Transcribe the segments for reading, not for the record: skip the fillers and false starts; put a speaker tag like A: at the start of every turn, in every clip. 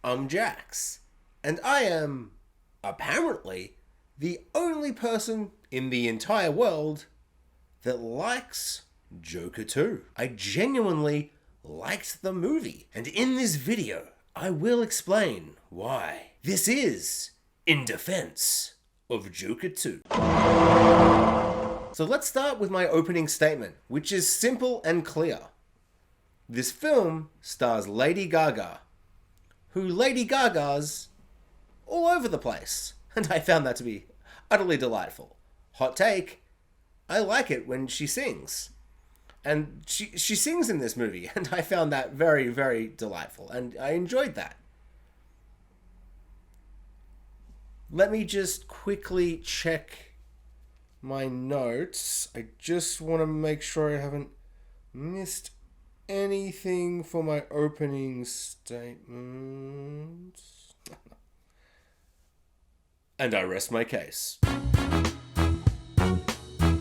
A: I'm Jax, and I am, apparently, the only person in the entire world that likes Joker 2. I genuinely liked the movie, and in this video, I will explain why. This is in defense of Joker 2. So let's start with my opening statement, which is simple and clear. This film stars Lady Gaga, who Lady Gaga's all over the place, and I found that to be utterly delightful. Hot take, I like it when she sings. And she sings in this movie, and I found that very, very delightful, and I enjoyed that. Let me just quickly check my notes. I just want to make sure I haven't missed anything for my opening statement. And I rest my case.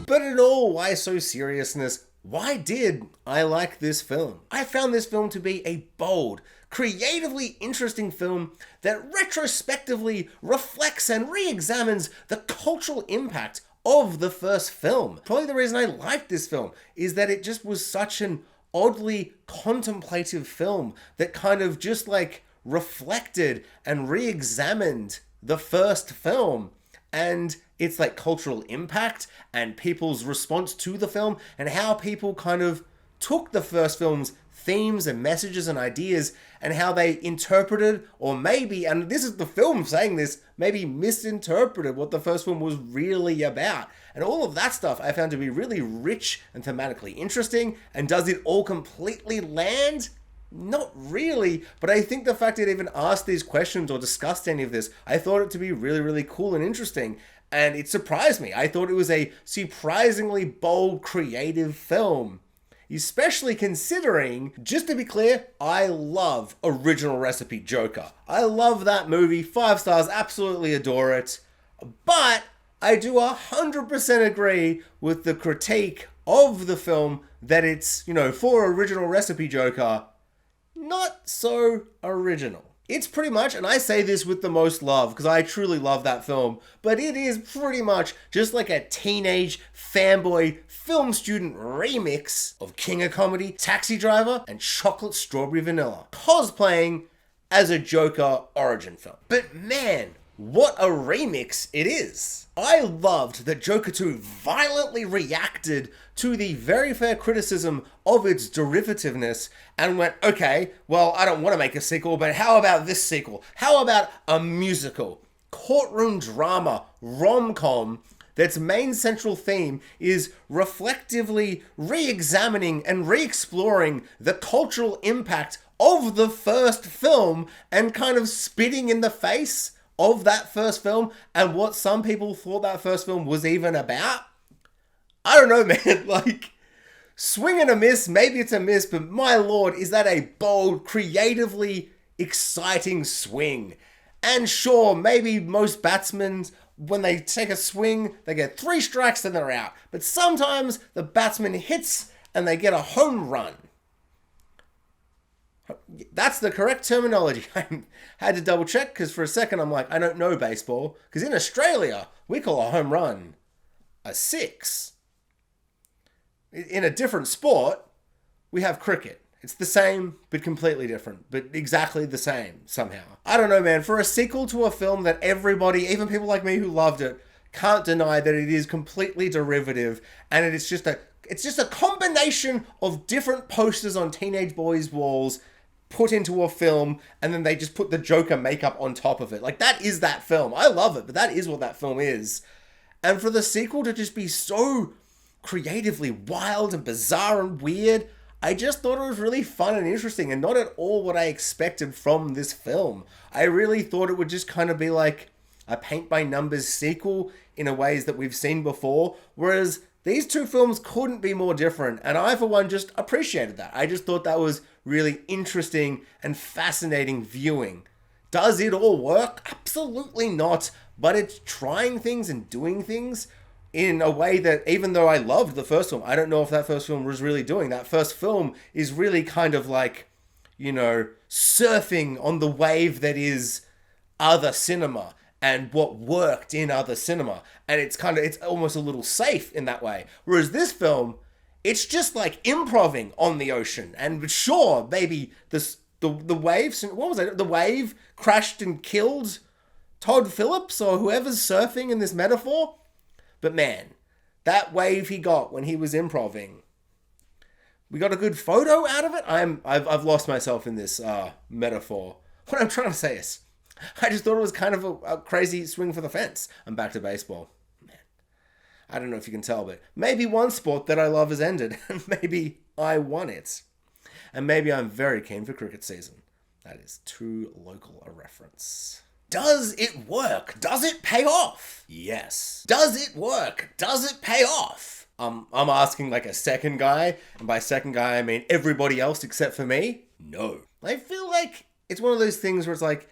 A: But in all why so seriousness, why did I like this film? I found this film to be a bold, creatively interesting film that retrospectively reflects and re-examines the cultural impact of the first film. Probably the reason I liked this film is that it just was such an oddly contemplative film that kind of just like reflected and re-examined the first film and its like cultural impact and people's response to the film and how people kind of took the first film's themes and messages and ideas and how they interpreted or maybe, and this is the film saying this, maybe misinterpreted what the first film was really about. And all of that stuff I found to be really rich and thematically interesting. And does it all completely land? Not really, but I think the fact it even asked these questions or discussed any of this, I thought it to be really, really cool and interesting. And it surprised me. I thought it was a surprisingly bold, creative film. Especially considering, just to be clear, I love Original Recipe Joker. I love that movie, 5 stars, absolutely adore it. But I do 100% agree with the critique of the film that it's, for Original Recipe Joker, not so original. It's pretty much, and I say this with the most love because I truly love that film, but it is pretty much just like a teenage fanboy film student remix of King of Comedy, Taxi Driver, and Chocolate Strawberry Vanilla, cosplaying as a Joker origin film. But man, what a remix it is. I loved that Joker 2 violently reacted to the very fair criticism of its derivativeness and went, okay, well, I don't want to make a sequel, but how about this sequel? How about a musical, courtroom drama, rom-com that's main central theme is reflectively re-examining and re-exploring the cultural impact of the first film and kind of spitting in the face of that first film and what some people thought that first film was even about? I don't know, man. Like, swing and a miss, maybe it's a miss, but my lord, is that a bold, creatively exciting swing. And sure, maybe most batsmen, when they take a swing, they get 3 strikes and they're out. But sometimes the batsman hits and they get a home run. That's the correct terminology. I had to double check because for a second I'm like, I don't know baseball. Because in Australia, we call a home run a 6. In a different sport, we have cricket. It's the same, but completely different, but exactly the same somehow. I don't know, man. For a sequel to a film that everybody, even people like me who loved it, can't deny that it is completely derivative and it's just a combination of different posters on teenage boys' walls put into a film, and then they just put the Joker makeup on top of it. Like, that is that film. I love it, but that is what that film is. And for the sequel to just be so creatively wild and bizarre and weird, I just thought it was really fun and interesting and not at all what I expected from this film. I really thought it would just kind of be like a paint-by-numbers sequel in a ways that we've seen before, whereas these two films couldn't be more different, and I, for one, just appreciated that. I just thought that was really interesting and fascinating viewing. Does it all work? Absolutely not, but it's trying things and doing things in a way that, even though I loved the first film, I don't know if that first film was really doing. That first film is really kind of like, surfing on the wave that is other cinema and what worked in other cinema. And it's almost a little safe in that way. Whereas this film, it's just like improving on the ocean. And sure, maybe the wave, what was it? The wave crashed and killed Todd Phillips or whoever's surfing in this metaphor. But man, that wave he got when he was improving, we got a good photo out of it. I've lost myself in this metaphor. What I'm trying to say is, I just thought it was kind of a crazy swing for the fence. I'm back to baseball. Man, I don't know if you can tell, but maybe one sport that I love has ended, and maybe I won it. And maybe I'm very keen for cricket season. That is too local a reference. Does it work? Does it pay off? Yes. Does it work? Does it pay off? I'm asking like a second guy, and by second guy I mean everybody else except for me. No. I feel like it's one of those things where it's like,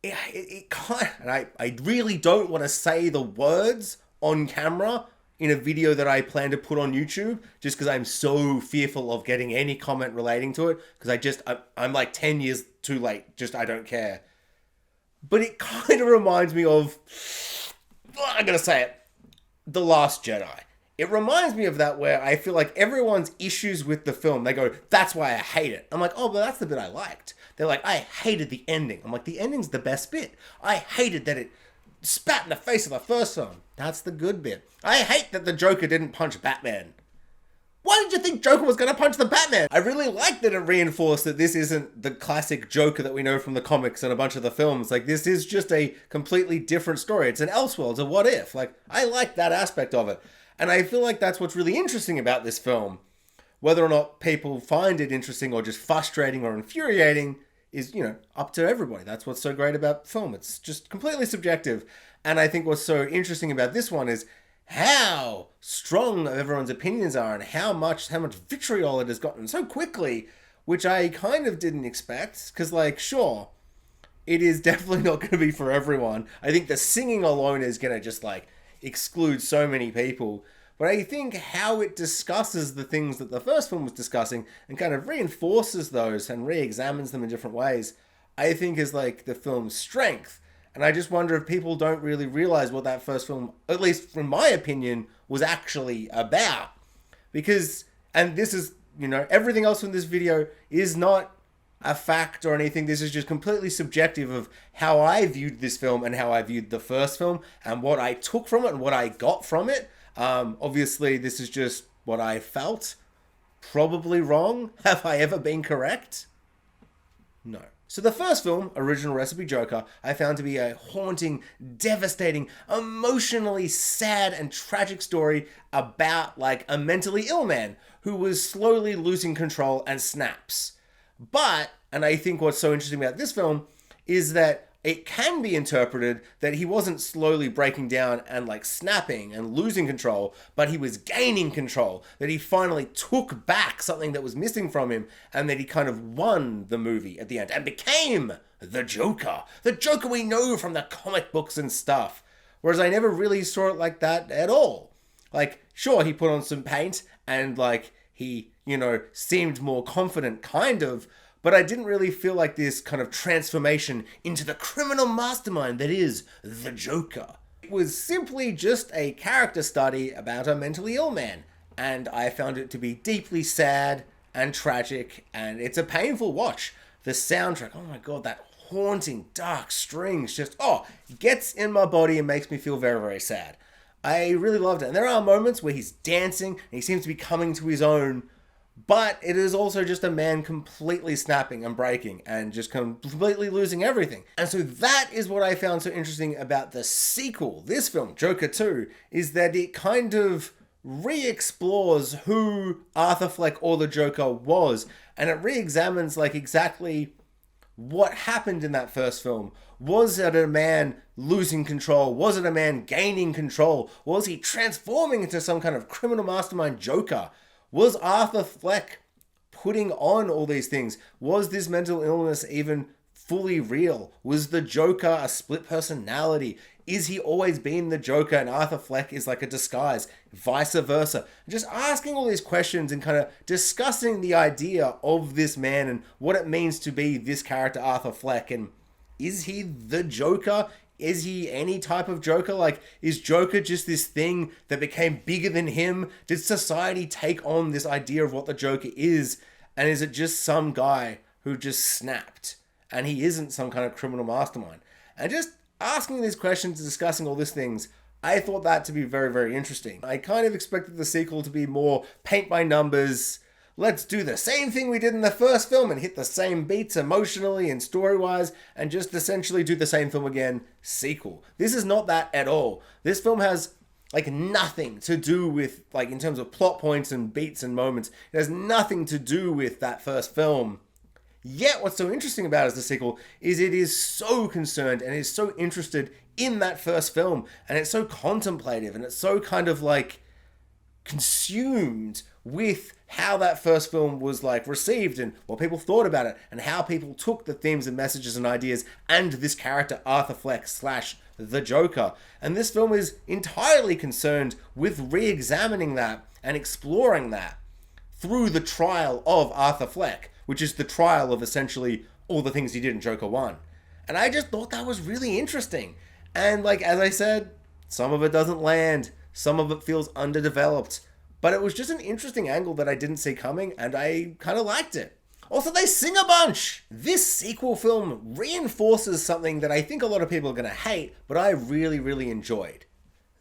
A: it kind, and I really don't want to say the words on camera in a video that I plan to put on YouTube, just because I'm so fearful of getting any comment relating to it, because I'm like 10 years too late, just I don't care. But it kind of reminds me of, I'm going to say it, The Last Jedi. It reminds me of that, where I feel like everyone's issues with the film, they go, that's why I hate it. I'm like, oh, but that's the bit I liked. They're like, I hated the ending. I'm like, the ending's the best bit. I hated that it spat in the face of the first film. That's the good bit. I hate that the Joker didn't punch Batman. Why did you think Joker was going to punch the Batman? I really like that it reinforced that this isn't the classic Joker that we know from the comics and a bunch of the films. Like, this is just a completely different story. It's an Elseworld. It's a what if. Like, I like that aspect of it. And I feel like that's what's really interesting about this film. Whether or not people find it interesting or just frustrating or infuriating is, up to everybody. That's what's so great about film. It's just completely subjective. And I think what's so interesting about this one is how strong everyone's opinions are and how much vitriol it has gotten so quickly, which I kind of didn't expect. Because, like, sure, it is definitely not going to be for everyone. I think the singing alone is going to just, like, exclude so many people. But I think how it discusses the things that the first film was discussing and kind of reinforces those and re-examines them in different ways, I think is like the film's strength. And I just wonder if people don't really realize what that first film, at least from my opinion, was actually about. Because, and this is, everything else in this video is not a fact or anything. This is just completely subjective of how I viewed this film and how I viewed the first film and what I took from it and what I got from it. Obviously, this is just what I felt. Probably wrong. Have I ever been correct? No. So the first film, Original Recipe Joker, I found to be a haunting, devastating, emotionally sad and tragic story about like a mentally ill man who was slowly losing control and snaps. But, and I think what's so interesting about this film is that it can be interpreted that he wasn't slowly breaking down and like snapping and losing control, but he was gaining control, that he finally took back something that was missing from him, and that he kind of won the movie at the end and became the Joker we know from the comic books and stuff. Whereas I never really saw it like that at all. Like, sure, he put on some paint and like he, seemed more confident, kind of, but I didn't really feel like this kind of transformation into the criminal mastermind that is the Joker. It was simply just a character study about a mentally ill man, and I found it to be deeply sad and tragic, and it's a painful watch. The soundtrack, oh my god, that haunting dark strings just, gets in my body and makes me feel very, very sad. I really loved it, and there are moments where he's dancing and he seems to be coming to his own, but it is also just a man completely snapping and breaking and just completely losing everything. And so that is what I found so interesting about the sequel, this film, Joker 2, is that it kind of re-explores who Arthur Fleck or the Joker was. And it re-examines like exactly what happened in that first film. Was it a man losing control? Was it a man gaining control? Was he transforming into some kind of criminal mastermind Joker? Was Arthur Fleck putting on all these things? Was this mental illness even fully real? Was the Joker a split personality? Is he always been the Joker and Arthur Fleck is like a disguise? Vice versa. Just asking all these questions and kind of discussing the idea of this man and what it means to be this character, Arthur Fleck. And is he the Joker? Is he any type of Joker? Like, is Joker just this thing that became bigger than him? Did society take on this idea of what the Joker is? And is it just some guy who just snapped and he isn't some kind of criminal mastermind? And just asking these questions and discussing all these things, I thought that to be very, very interesting. I kind of expected the sequel to be more paint by numbers. Let's do the same thing we did in the first film and hit the same beats emotionally and story-wise and just essentially do the same film again, sequel. This is not that at all. This film has like nothing to do with, like, in terms of plot points and beats and moments, it has nothing to do with that first film. Yet what's so interesting about it as the sequel is it is so concerned and is so interested in that first film, and it's so contemplative and it's so kind of like consumed with how that first film was like received and what people thought about it and how people took the themes and messages and ideas and this character Arthur Fleck / the Joker. And this film is entirely concerned with re-examining that and exploring that through the trial of Arthur Fleck, which is the trial of essentially all the things he did in Joker 1. And I just thought that was really interesting. And like, as I said, some of it doesn't land, some of it feels underdeveloped, but it was just an interesting angle that I didn't see coming, and I kind of liked it. Also, they sing a bunch! This sequel film reinforces something that I think a lot of people are going to hate, but I really, really enjoyed.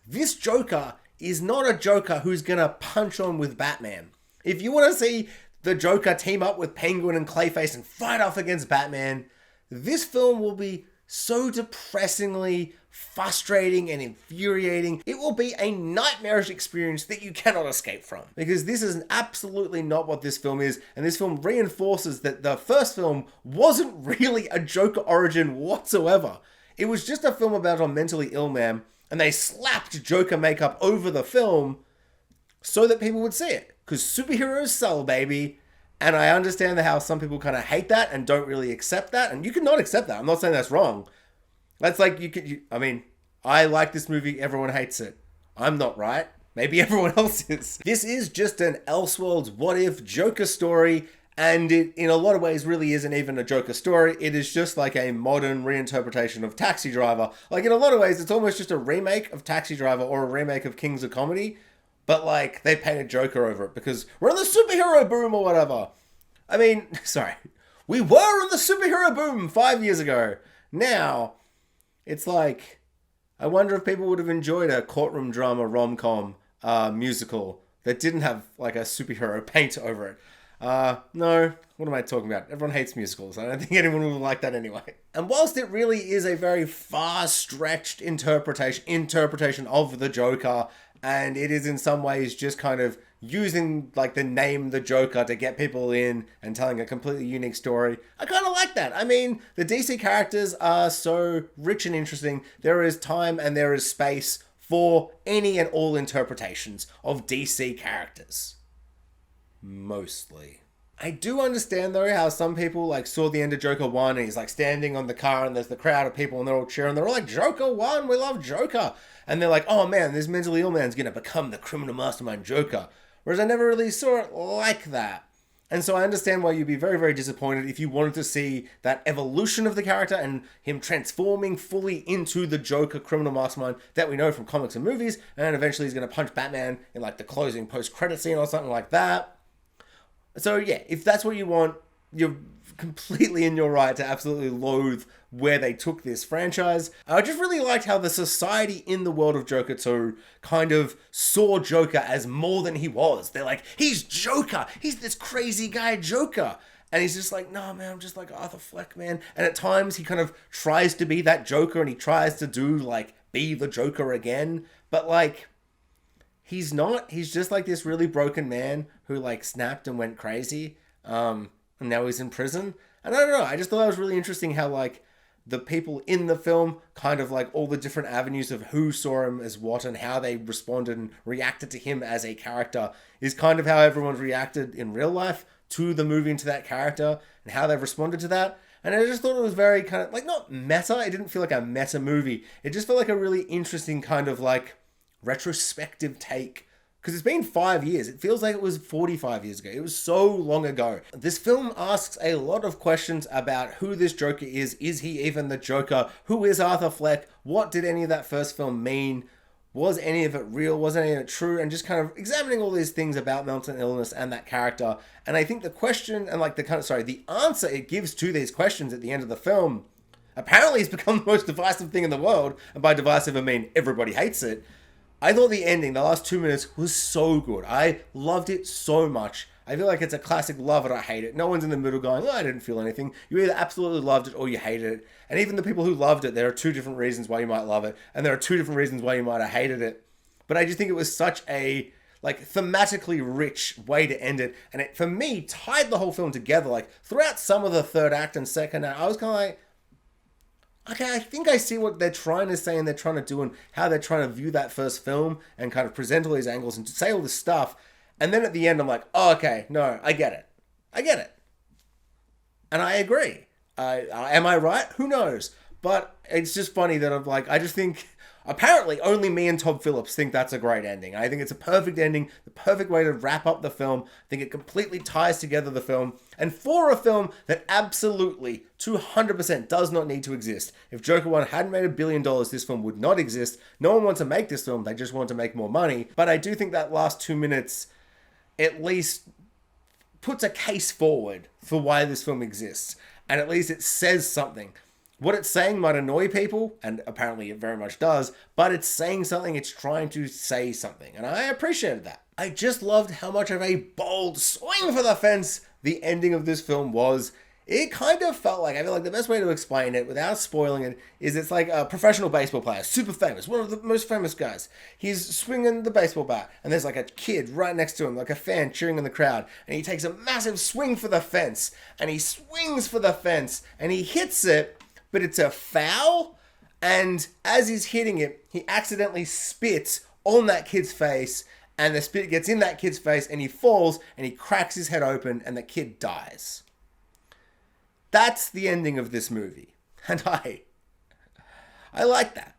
A: This Joker is not a Joker who's going to punch on with Batman. If you want to see the Joker team up with Penguin and Clayface and fight off against Batman, this film will be so depressingly frustrating and infuriating. It will be a nightmarish experience that you cannot escape from, because this is absolutely not what this film is, and this film reinforces that the first film wasn't really a Joker origin whatsoever. It was just a film about a mentally ill man, and they slapped Joker makeup over the film so that people would see it, because superheroes sell, baby. And I understand how some people kind of hate that and don't really accept that. And you can not accept that. I'm not saying that's wrong. That's like, I mean, I like this movie. Everyone hates it. I'm not right. Maybe everyone else is. This is just an Elseworlds what if Joker story. And it, in a lot of ways, really isn't even a Joker story. It is just like a modern reinterpretation of Taxi Driver. Like, in a lot of ways, it's almost just a remake of Taxi Driver or a remake of Kings of Comedy. But, like, they painted Joker over it because we're on the superhero boom or whatever. I mean, sorry. We were on the superhero boom 5 years ago. Now, it's like, I wonder if people would have enjoyed a courtroom drama rom-com musical that didn't have, like, a superhero paint over it. No, what am I talking about? Everyone hates musicals. I don't think anyone would like that anyway. And whilst it really is a very far-stretched interpretation of the Joker, and it is in some ways just kind of using like the name the Joker to get people in and telling a completely unique story, I kind of like that. I mean, the DC characters are so rich and interesting. There is time and there is space for any and all interpretations of DC characters. Mostly. I do understand though how some people like saw the end of Joker 1 and he's like standing on the car and there's the crowd of people and they're all cheering. They're all like, Joker 1, we love Joker. And they're like, oh man, this mentally ill man's gonna become the criminal mastermind Joker. Whereas I never really saw it like that. And so I understand why you'd be very, very disappointed if you wanted to see that evolution of the character and him transforming fully into the Joker criminal mastermind that we know from comics and movies. And eventually he's gonna punch Batman in like the closing post-credit scene or something like that. So yeah, if that's what you want, you're completely in your right to absolutely loathe where they took this franchise. I just really liked how the society in the world of Joker 2 kind of saw Joker as more than he was. They're like, he's Joker! He's this crazy guy Joker! And he's just like, no man, I'm just like Arthur Fleck, man. And at times he kind of tries to be that Joker and he tries to do like, be the Joker again. But like, he's not. He's just like this really broken man who like snapped and went crazy. And now he's in prison. And I don't know. I just thought that was really interesting how like the people in the film kind of like all the different avenues of who saw him as what and how they responded and reacted to him as a character is kind of how everyone's reacted in real life to the movie and to that character and how they've responded to that. And I just thought it was very kind of, like, not meta. It didn't feel like a meta movie. It just felt like a really interesting kind of, like, retrospective take. Because it's been 5 years. It feels like it was 45 years ago. It was so long ago. This film asks a lot of questions about who this Joker is. Is he even the Joker? Who is Arthur Fleck? What did any of that first film mean? Was any of it real? Was any of it true? And just kind of examining all these things about mental illness and that character. And I think the question and like the answer it gives to these questions at the end of the film apparently has become the most divisive thing in the world. And by divisive, I mean everybody hates it. I thought the ending, the last 2 minutes, was so good. I loved it so much. I feel like it's a classic love it or hate it. No one's in the middle going, oh, I didn't feel anything. You either absolutely loved it or you hated it. And even the people who loved it, there are two different reasons why you might love it. And there are two different reasons why you might have hated it. But I just think it was such a, like, thematically rich way to end it. And it, for me, tied the whole film together. Like, throughout some of the third act and second act, I was kind of like, okay, I think I see what they're trying to say and they're trying to do and how they're trying to view that first film and kind of present all these angles and to say all this stuff. And then at the end, I'm like, oh, okay, no, I get it. I get it. And I agree. Am I right? Who knows? But it's just funny that I'm like, I just think, apparently only me and Todd Phillips think that's a great ending. I think it's a perfect ending, the perfect way to wrap up the film. I think it completely ties together the film. And for a film that absolutely, 200% does not need to exist. If Joker 1 hadn't made $1 billion, this film would not exist. No one wants to make this film, they just want to make more money. But I do think that last 2 minutes at least puts a case forward for why this film exists. And at least it says something. What it's saying might annoy people, and apparently it very much does, but it's saying something, it's trying to say something, and I appreciated that. I just loved how much of a bold swing for the fence the ending of this film was. It kind of felt like, I feel like the best way to explain it without spoiling it is it's like a professional baseball player, super famous, one of the most famous guys. He's swinging the baseball bat and there's like a kid right next to him, like a fan cheering in the crowd, and he takes a massive swing for the fence and he swings for the fence and he hits it, but it's a foul, and as he's hitting it, he accidentally spits on that kid's face and the spit gets in that kid's face and he falls and he cracks his head open and the kid dies. That's the ending of this movie. And I like that.